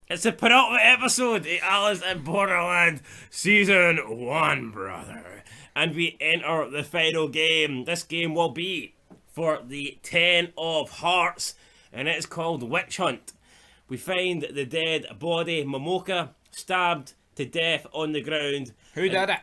It's the penultimate episode of Alice in Borderland Season 1, brother. And we enter the final game. This game will be for the 10 of Hearts, and it's called Witch Hunt. We find the dead body, Momoka, stabbed to death on the ground. Who did it?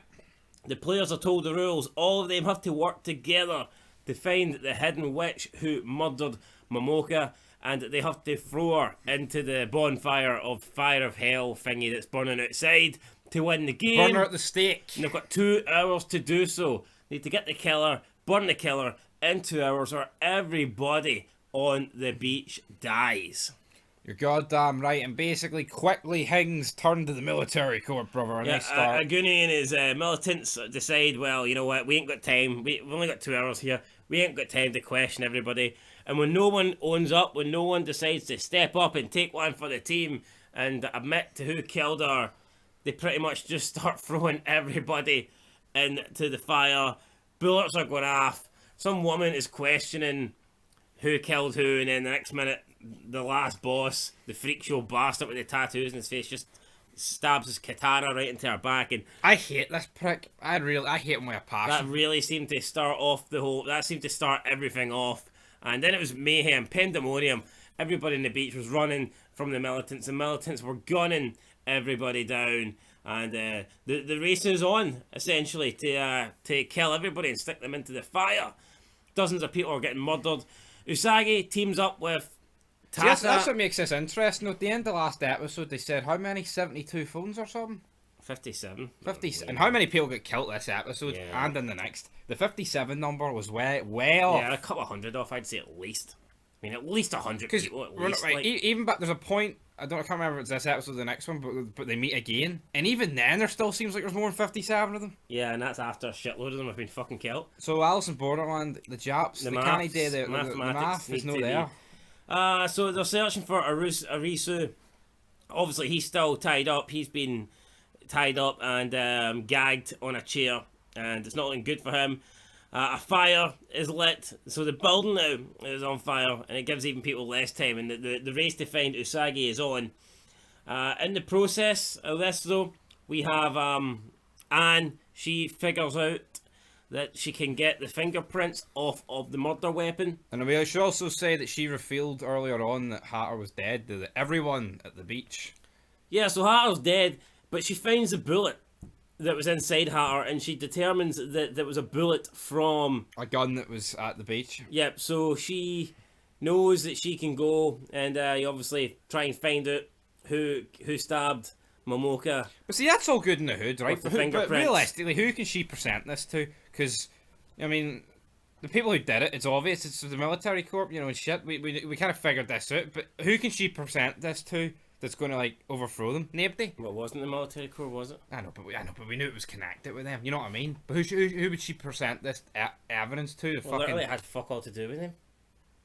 The players are told the rules. All of them have to work together to find the hidden witch who murdered Momoka, and they have to throw her into the bonfire of fire of hell thingy that's burning outside to win the game. Burn her at the stake. And they've got 2 hours to do so. Need to get the killer, burn the killer in 2 hours, or everybody on the beach dies. You're goddamn right, and basically quickly Hings turn to the military court, brother, and they start. Aguni and his militants decide, well, you know what, we ain't got time, we've only got 2 hours here, we ain't got time to question everybody. And when no one owns up, when no one decides to step up and take one for the team and admit to who killed her, they pretty much just start throwing everybody into the fire. Bullets are going off, some woman is questioning who killed who, and then the next minute the last boss, the freak show bastard with the tattoos in his face, just stabs his katana right into her back. And I hate this prick. I hate him with a passion. that really seemed to start off that seemed to start everything off. And then it was mayhem, pandemonium. Everybody on the beach was running from the militants. The militants were gunning everybody down. And the race is on, essentially, to kill everybody and stick them into the fire. Dozens of people are getting murdered. Usagi teams up with Tasa. See, that's what makes this interesting. At the end of the last episode, they said how many? 72 phones or something? 57. 50. And how many people got killed this episode and in the next? The 57 number was way off. Yeah, a couple of hundred off, I'd say at least. I mean, at least 100 people at least. Right, even but there's a point, I can't remember if it's this episode or the next one, but they meet again. And even then, there still seems like there's more than 57 of them. Yeah, and that's after a shitload of them have been fucking killed. So Alice in Borderland, the Japs, they can't do the math is not there. So they're searching for Arisu. Obviously, he's still tied up. He's been tied up and gagged on a chair, and it's not looking good for him. A fire is lit, so the building now is on fire, and it gives even people less time. And the race to find Usagi is on. In the process of this, though, we have Anne. She figures out that she can get the fingerprints off of the murder weapon. And we should also say that she revealed earlier on that Hatter was dead to everyone at the beach. Yeah, so Hatter's dead, but she finds a bullet that was inside Hatter, and she determines that there was a bullet from a gun that was at the beach. Yep, so she knows that she can go and obviously try and find out who stabbed Momoka. But see, that's all good in the hood, right? With the fingerprints. But realistically, who can she present this to? Because, I mean, the people who did it, it's obvious, it's the military corps, you know, and shit. We kind of figured this out, but who can she present this to that's going to, like, overthrow them? Nobody. Well, wasn't the military corps, was it? I know, but we knew it was connected with them. You know what I mean? But who would she present this evidence to? Well, literally it had fuck all to do with him.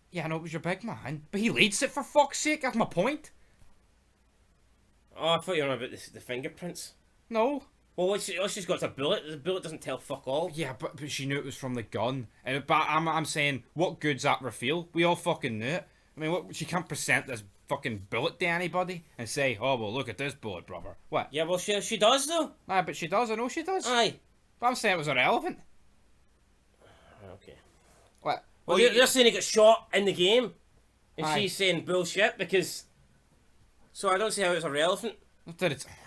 Yeah, I know, it was your big man. But he leads it, for fuck's sake. That's my point. Oh, I thought you were on about the fingerprints. No. Well, all she's got is a bullet. The bullet doesn't tell fuck all. Yeah, but she knew it was from the gun. But I'm saying, what good's that reveal? We all fucking knew it. I mean, she can't present this fucking bullet to anybody and say, oh, well, look at this bullet, brother. What? Yeah, well, she does, though. Aye, but she does. I know she does. Aye. But I'm saying it was irrelevant. Okay. What? Well, they're saying he got shot in the game. And Aye. she's saying bullshit because... So I don't see how it's irrelevant.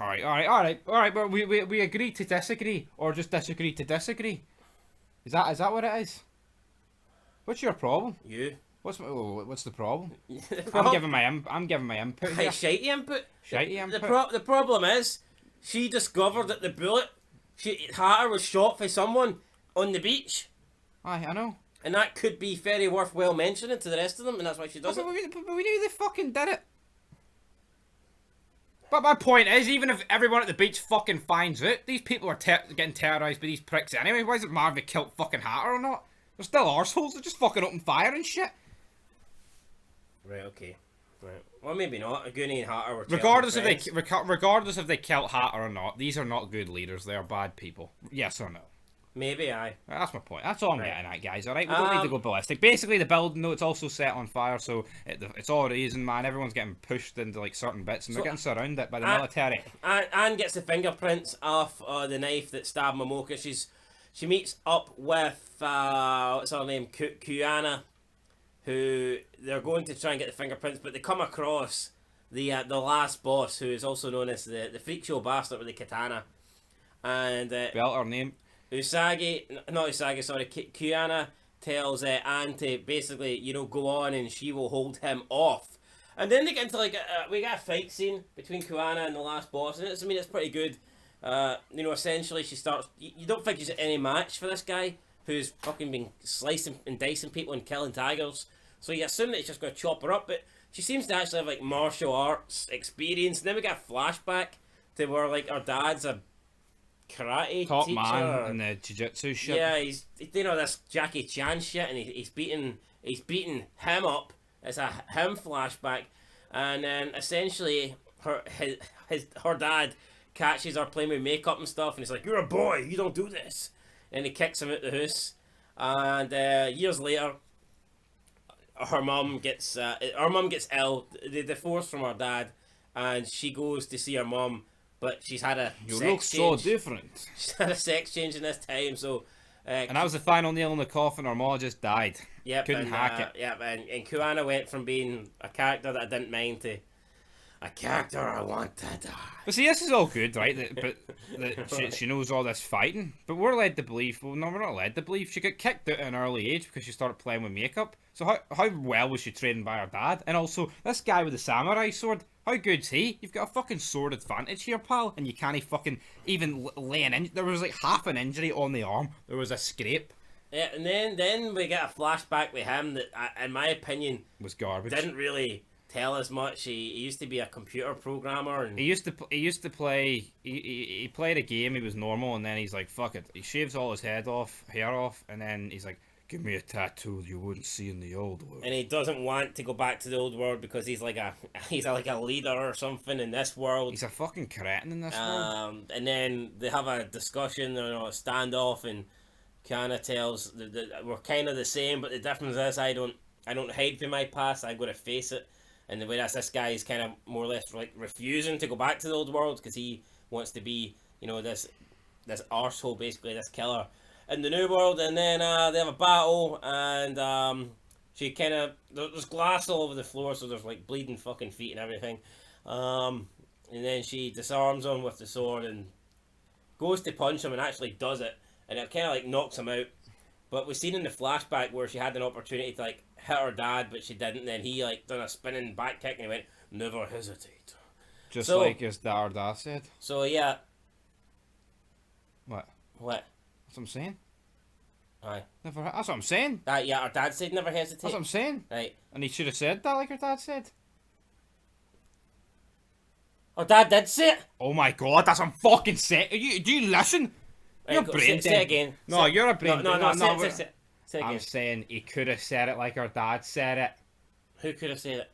Alright. But we agree to disagree, or just disagree to disagree. Is that what it is? What's your problem? You. What's the problem? problem? I'm giving my input. Hey, Here. shitey input. Shitey input. The problem is, she discovered that the bullet, Hatter was shot by someone on the beach. Aye, I know. And that could be very worthwhile mentioning to the rest of them, and that's why she does it. But we knew they fucking did it. But my point is, even if everyone at the beach fucking finds out, these people are getting terrorised by these pricks anyway. Why does it matter if they killed fucking Hatter or not? They're still arseholes. They're just fucking open fire and shit. Right, okay. Right. Well, maybe not. Aguni and Hatter were regardless if they killed Hatter or not, these are not good leaders. They are bad people. Yes or no? Maybe, aye. That's my point. That's all I'm Right. getting at, guys. All right, we don't need to go ballistic. Basically, the building, though, it's also set on fire, so it's all reason, man. Everyone's getting pushed into like certain bits, and they're getting surrounded by the military. Anne gets the fingerprints off the knife that stabbed Momoka. She meets up with what's her name, Kuana, who they're going to try and get the fingerprints, but they come across the last boss, who is also known as the freak show bastard with the katana, and Spell her name. Kuana tells Anne to basically, go on and she will hold him off. And then they get into we got a fight scene between Kuana and the last boss, and it's pretty good. Essentially she starts, you don't think she's any match for this guy who's fucking been slicing and dicing people and killing tigers. So you assume that he's just going to chop her up, but she seems to actually have like martial arts experience. And then we got a flashback to where like her dad's a karate Top teacher. man in the jiu-jitsu shit. Yeah, he's this Jackie Chan shit, and he's beating him up. It's him flashback, and then essentially her dad catches her playing with makeup and stuff, and he's like, "You're a boy, you don't do this," and he kicks him out the house. And years later, her mum gets ill. They divorce from her dad, and she goes to see her mum. But she's had a You sex look so change. different. She's had a sex change in this time, so... And that was the final nail in the coffin. Her mom just died. Yep, Couldn't hack it. Yep, and Kuana went from being a character that I didn't mind to a character I want to die. But see, this is all good, right? She knows all this fighting. But we're led to believe... Well, no, we're not led to believe. She got kicked out at an early age because she started playing with makeup. So how well was she trained by her dad? And also, this guy with the samurai sword... How good's he? You've got a fucking sword advantage here, pal, and you can't fucking even lay an injury. There was like half an injury on the arm. There was a scrape. Yeah, and then we get a flashback with him that, in my opinion, Was garbage. didn't really tell us much. He used to be a computer programmer, and He used to play. He played a game. He was normal, and then he's like, "Fuck it." He shaves all his hair off, and then he's like, "Give me a tattoo you wouldn't see in the old world." and he doesn't want to go back to the old world because he's like a leader or something in this world. He's a fucking cretin in this world. And then they have a discussion, a standoff, and Kiana tells that we're kind of the same, but the difference is I don't hide from my past. I'm going to face it. And the way this guy is kind of more or less like refusing to go back to the old world because he wants to be, this arsehole, basically, this killer in the new world. And then they have a battle, and she kind of, there's glass all over the floor, so there's like bleeding fucking feet and everything. And then she disarms him with the sword and goes to punch him and actually does it, and it kind of like knocks him out. But we've seen in the flashback where she had an opportunity to like hit her dad, but she didn't. Then he like done a spinning back kick and he went, "Never hesitate." Just so- like his dad said. So yeah, What? what? That's what I'm saying. Aye. Never. That's what I'm saying. Yeah, our dad said never hesitate. That's what I'm saying. Right. And he should have said that like her dad said. Our dad did say it. Oh my god, that's what I'm fucking saying. Do you listen? Right, You're go- brain say dead. again. No, Say- you're a brain No, dead. no, say again. I'm saying he could have said it like her dad said it. Who could have said it?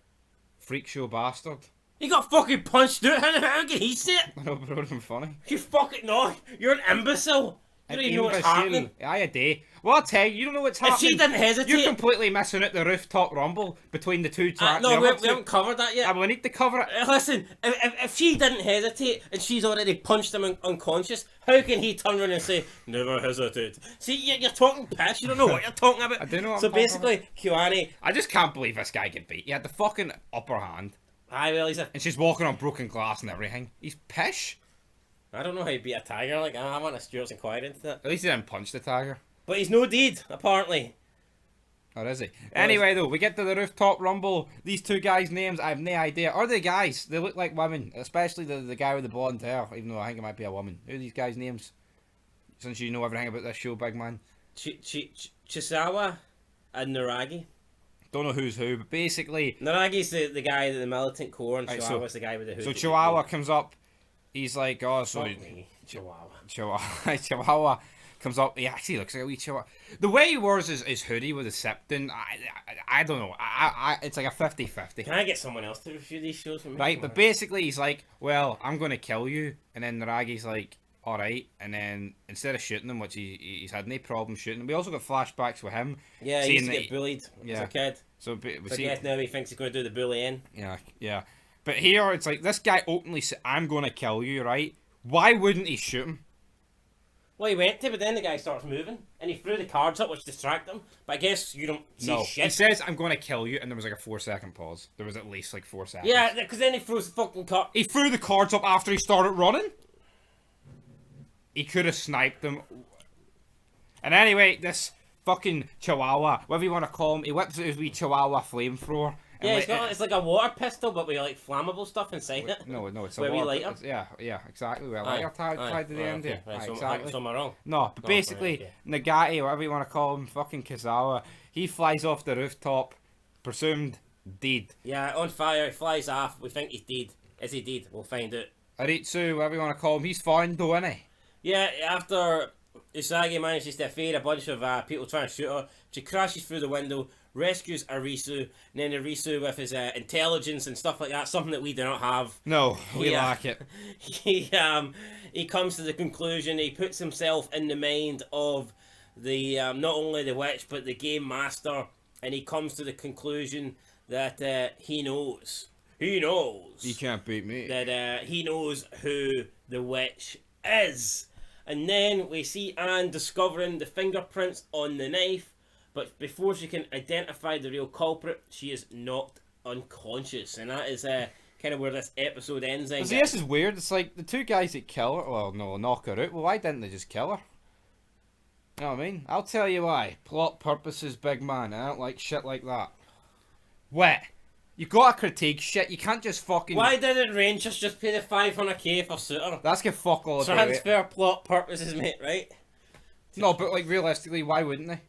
Freak show bastard. He got fucking punched out. How can he say it? I know, but it would have been funny. You fucking no. You're an imbecile. You don't even know what's happening. Aye, a day. Well, I'll tell you, you don't know what's If happening. she didn't hesitate. You're completely missing out the Rooftop Rumble between the two tracks. No, we haven't covered that yet. We need to cover it. Listen, if she didn't hesitate and she's already punched him unconscious, how can he turn around and say, "Never hesitate"? See, you're talking piss. You don't know what you're talking about. I do know what So I'm talking basically, Kiwani, I just can't believe this guy get beat. He had the fucking upper hand. I realize it. And she's walking on broken glass and everything. He's pish. I don't know how he beat a tiger. Like, I want a Stuart's inquiry into that. At least he didn't punch the tiger. But he's no deed, apparently. Or is he? Anyway, though, we get to the Rooftop Rumble. These two guys' names, I have no idea. Are they guys? They look like women. Especially the guy with the blonde hair, even though I think it might be a woman. Who are these guys' names? Since you know everything about this show, big man. Chisawa and Naragi. Don't know who's who, but basically... Naragi's the guy in the militant corps, and Right, Chihuahua's the guy with the hood. So Chihuahua comes up. He's like, oh, so... Fuck me, Chihuahua. Chihuahua comes up. He actually looks like a wee chihuahua. The way he wears his hoodie with a septon, I don't know. It's like a 50-50. Can I get someone else to review these shows for me? Right, but basically he's like, well, I'm going to kill you. And then Naragi's like, alright, and then instead of shooting him, which he's had no problem shooting him, we also got flashbacks with him. Yeah, he used to get bullied as a kid. So I guess now he thinks he's going to do the bullying. Yeah. But here, it's like, this guy openly said, I'm going to kill you, right? Why wouldn't he shoot him? Well, he went to, but then the guy starts moving, and he threw the cards up, which distracted him. But I guess you don't see shit. He says, I'm going to kill you, and there was like a 4-second pause. There was at least like 4 seconds. Yeah, because then he throws the fucking card. He threw the cards up after he started running? He could have sniped them. And anyway, this fucking chihuahua, whatever you want to call him, he whips out his wee chihuahua flamethrower. Yeah, it's like a water pistol, but with like flammable stuff inside it. No, it's a where we water. light Yeah, exactly. Well, lighter tied to the end here. Right, so exactly. am I wrong? No, but basically, Nagati, whatever you want to call him, fucking Kazawa, he flies off the rooftop, presumed dead. Yeah, on fire, he flies off. We think he's dead. Is he dead? We'll find out. Aritsu, whatever you want to call him, he's fine though, isn't he? Yeah, after Usagi manages to evade a bunch of people trying to shoot her, she crashes through the window, rescues Arisu, and then Arisu with his intelligence and stuff like that, something that we do not have. No, we lack it. He comes to the conclusion, he puts himself in the mind of the not only the witch but the game master, and he comes to the conclusion that he knows. He can't beat me. That he knows who the witch is. And then we see Anne discovering the fingerprints on the knife, but before she can identify the real culprit, she is knocked unconscious. And that is kind of where this episode ends. See, this is weird. It's like the two guys that kill her, well, no, knock her out. Well, why didn't they just kill her? You know what I mean? I'll tell you why. Plot purposes, big man. I don't like shit like that. What? You gotta critique shit. You can't just fucking... Why didn't Rangers just pay the 500k for Suter? That's get fuck all about Transfer plot purposes, mate, right? No, but like realistically, why wouldn't they?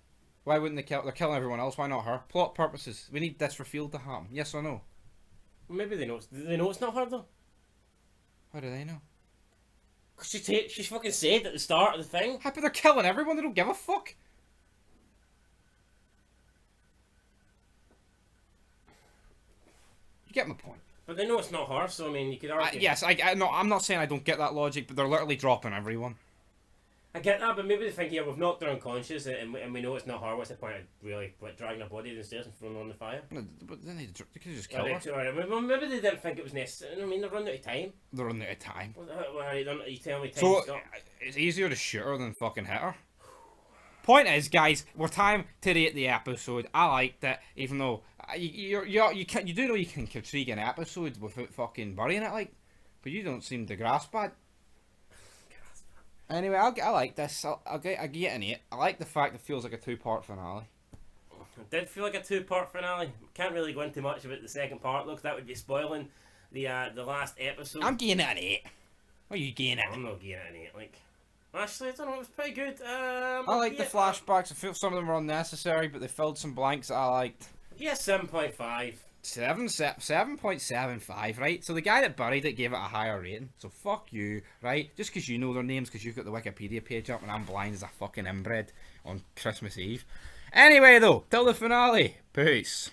Why wouldn't they kill? They're killing everyone else. Why not her? Plot purposes. We need this revealed to happen. Yes or no? Maybe they know. Do they know it's not her though? How do they know? Cause she fucking said at the start of the thing. How, but they're killing everyone. They don't give a fuck. You get my point. But they know it's not her, so I mean, you could argue. Yes, I no, I'm not saying I don't get that logic, but they're literally dropping everyone. I get that, but maybe they think, yeah, we've knocked her unconscious, and we know it's not her. What's the point of really dragging her body downstairs and throwing her on the fire? No, but then they could just kill her. Well, maybe they didn't think it was necessary. I mean, they're running out of time. They're running out of time. Well, you tell me time So stop. it's easier to shoot her than fucking hit her. Point is, guys, we're time to rate the episode. I liked it, even though you do know you can critique an episode without fucking burying it, like, but you don't seem to grasp it. Anyway, I like this. I'll get an 8. I like the fact it feels like a 2-part finale. It did feel like a 2-part finale. Can't really go into much about the second part, though, 'cause that would be spoiling the last episode. I'm giving it an 8. What are you giving it? I'm not giving it an 8. Like, actually, I don't know. It was pretty good. I like the flashbacks. I feel some of them were unnecessary, but they filled some blanks that I liked. Yeah, 7.5. 7.75, right? So the guy that buried it gave it a higher rating. So fuck you, right? Just because you know their names, because you've got the Wikipedia page up and I'm blind as a fucking inbred on Christmas Eve. Anyway, though, till the finale. Peace.